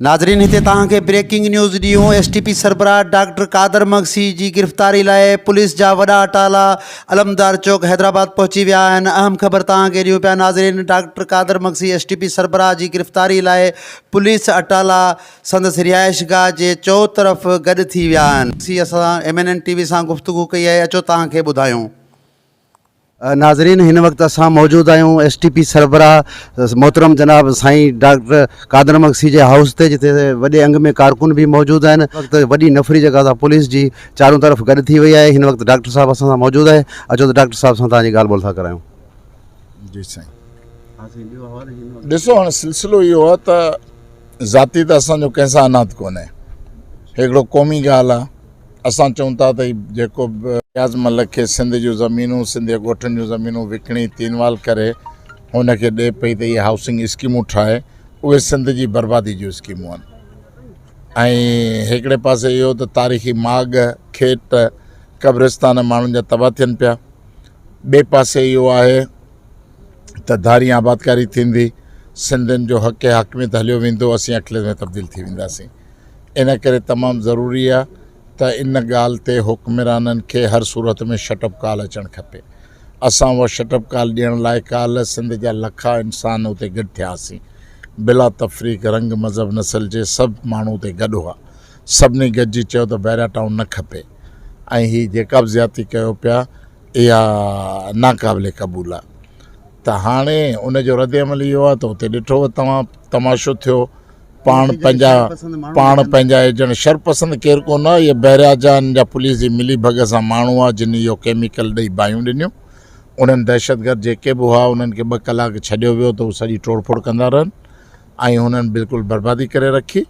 नाज़रीन हिते तव्हांखे ब्रेकिंग न्यूज़ ॾियूं। एसटीपी सरबराह डॉक्टर कादर मगसी जी गिरफ़्तारी लाइ पुलिस जा वॾा अटाला अलमदार चौक हैदराबाद पहुची विया आहिनि। अहम ख़बर तव्हांखे ॾियूं पिया नाज़रीन। डॉक्टर कादर मगसी एसटीपी सरबराह जी गिरफ़्तारी लाइ पुलिस अटाला संदसि रिहाइशगाह जे चौतरफ़ गॾु थी विया आहिनि। असां MNN TV सां गुफ़्तगू कई आहे, अचो तव्हांखे ॿुधायूं। नाज़रीन हिन वक़्तु असां मौजूदु आहियूं एसटीपी सरबराह मोहतरम जनाब साईं डॉक्टर कादर मगसी जे हाउस ते, जिते वॾे अंग में कारकुन भी मौजूदु आहिनि। वक़्तु वॾी नफ़री जगह सां पुलिस जी चारों तरफ़ गॾु थी वई आहे। हिन वक़्तु डॉक्टर साहब असां सां मौजूदु आहे। अचो त डॉक्टर साहब सां तव्हांजी ॻाल्हि ॿोल था करायूं। जी साईं, ॾिसो हाणे सिलसिलो इहो आहे त ज़ाती त असांजो कंहिंसां अनाथ कोन्हे, हिकिड़ो क़ौमी ॻाल्हि आहे। असां चऊं था त जेको रियाज़ मलिक खे सिंध जूं ज़मीनूं सिंध जे ॻोठनि जूं ज़मीनूं विकिणी तीनवाल करे हुनखे ॾिए पई त इहे हाउसिंग स्कीमूं ठाहे, उहे सिंध जी बर्बादी जूं स्कीमूं आहिनि। ऐं हिकिड़े पासे इहो त तारीख़ी माग खेत क़ब्रिस्तान माण्हुनि जा तबाह थियनि पिया। ॿिए पासे इहो आहे त धारी आबादकारी थींदी, सिंधियुनि जो हक़ हक़मियत हलियो वेंदो, असीं अखिले में तब्दील थी वेंदासीं। इन करे तमामु ज़रूरी आहे त इन ॻाल्हि ते हुक्मराननि खे हर सूरत में शटअप कॉल अचणु खपे। असां उहा शटअप कॉल ॾियण लाइ काल्ह सिंध जा लखा इंसान उते गॾु थियासीं। बिला तफ़रीक़ रंग मज़हब नसल जे सभु माण्हू उते गॾु हुआ। सभिनी गॾिजी चयो त बैरिया टाउन न खपे ऐं हीअ जेका बि ज़्यादती कयो पिया इहा नाक़ाबिले क़बूल आहे। त हाणे उनजो रद्द अमल इहो आहे त उते ॾिठो तव्हां तमाशो थियो। पाण पंहिंजा एजेंट शरपसंद केरु कोन आहे, इहे बहरिया जा जा पुलिस जी मिली भग सां माण्हू आहे जिन इहो केमिकल ॾेई बाहियूं ॾिनियूं। उन्हनि दहशतगर्द जेके बि हुआ उन्हनि खे 2 कलाक छॾियो वियो त उहे सॼी तोड़फोड़ कंदा रहनि ऐं हुननि बिल्कुलु बर्बादी करे रखी।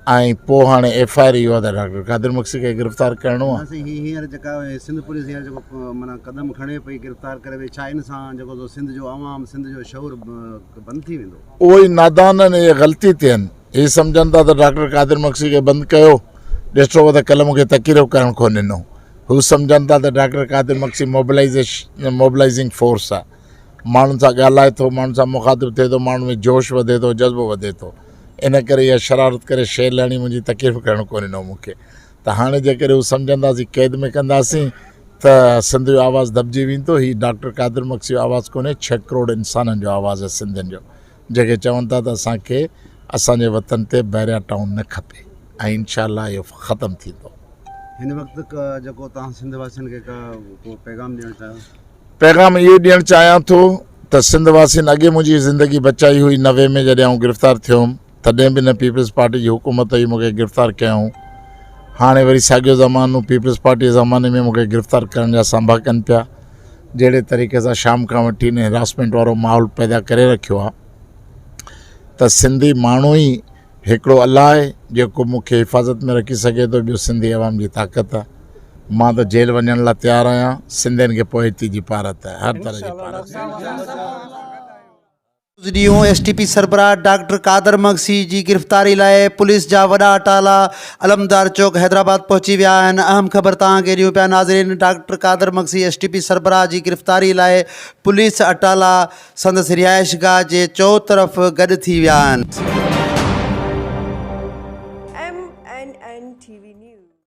ऐं पोइ हाणे FIR इहो आहे त डॉक्टर कादर मगसी खे गिरफ़्तार करिणो आहे। हींअर जेका सिंध पुलिस हींअर जेको माना क़दम खणे पई गिरफ़्तार करे वई, छा इन सां जेको सिंध जो आवाम सिंध जो शऊर बंदि थी वेंदो? उहो ई नादान आहिनि, इहे ग़लती थियनि। इहे सम्झनि था त डॉक्टर कादर मगसी खे बंदि कयो, ॾिठो त कल्ह मूंखे तकीरो करणु कोन ॾिनो। हू सम्झनि था त डॉक्टर कादर मगसी मोबिलाइज़िंग फोर्स आहे। माण्हुनि सां ॻाल्हाए थो, माण्हुनि सां मुखातिबु थिए थो, माण्हुनि में जोश वधे थो, जज़्बो वधे थो। इन करे इहा शरारत करे शइ लहणी मुंहिंजी तकलीफ़ करणु कोन ॾिनो मूंखे। त हाणे जेकॾहिं हू सम्झंदासीं क़ैद में कंदासीं त सिंध जो आवाज़ु दॿिजी वेंदो। हीउ डॉक्टर कादर मगसी जो आवाज़ु कोन्हे, 6 करोड़ इंसाननि जो आवाज़ु आहे सिंधियुनि जो, जेके चवनि था त असांखे असांजे वतन ते बैरिया टाउन न खपे ऐं इंशाअल्लाह इहो ख़तमु थींदो। हिन वक़्तु जेको तव्हां सिंध वासियुनि खे को पैगाम ॾियणु चाहियो? पैगाम इहो ॾियणु चाहियां थो त सिंध वासियुनि अॻे मुंहिंजी ज़िंदगी बचाई हुई 90 में जॾहिं आउं गिरफ़्तार थियुमि, तॾहिं बि न पीपल्स पार्टी जी हुकूमत हुई मूंखे गिरफ़्तार कयऊं। हाणे वरी साॻियो ज़मानो पीपल्स पार्टी जे ज़माने में मूंखे गिरफ़्तार करण जा सांभा कनि पिया। जहिड़े तरीक़े सां शाम खां वठी हिरासमेंट वारो माहौल पैदा करे रखियो आहे त सिंधी माण्हू ई हिकिड़ो अलाह आहे जेको मूंखे हिफ़ाज़त में रखी सघे थो। ॿियो सिंधी अवाम जी ताक़त आहे। मां त जेल वञण लाइ तयारु आहियां। सिंधियुनि खे पोइ हिते जी पारत आहे, हर तरह जी पारत। एसटीपी सरबराह डॉक्टर कादर मगसी जी गिरफ़्तारी लाइ पुलिस जा वॾा अटाला अलमदार चौक हैदराबाद पहुची विया आहिनि। अहम ख़बर तव्हांखे ॾियूं पिया नाज़रीन। डॉक्टर कादर मगसी एसटीपी सरबराह जी गिरफ़्तारी लाइ पुलिस अटाला संदसि रिहाइशगाह जे चौतरफ़ गॾु थी विया आहिनि।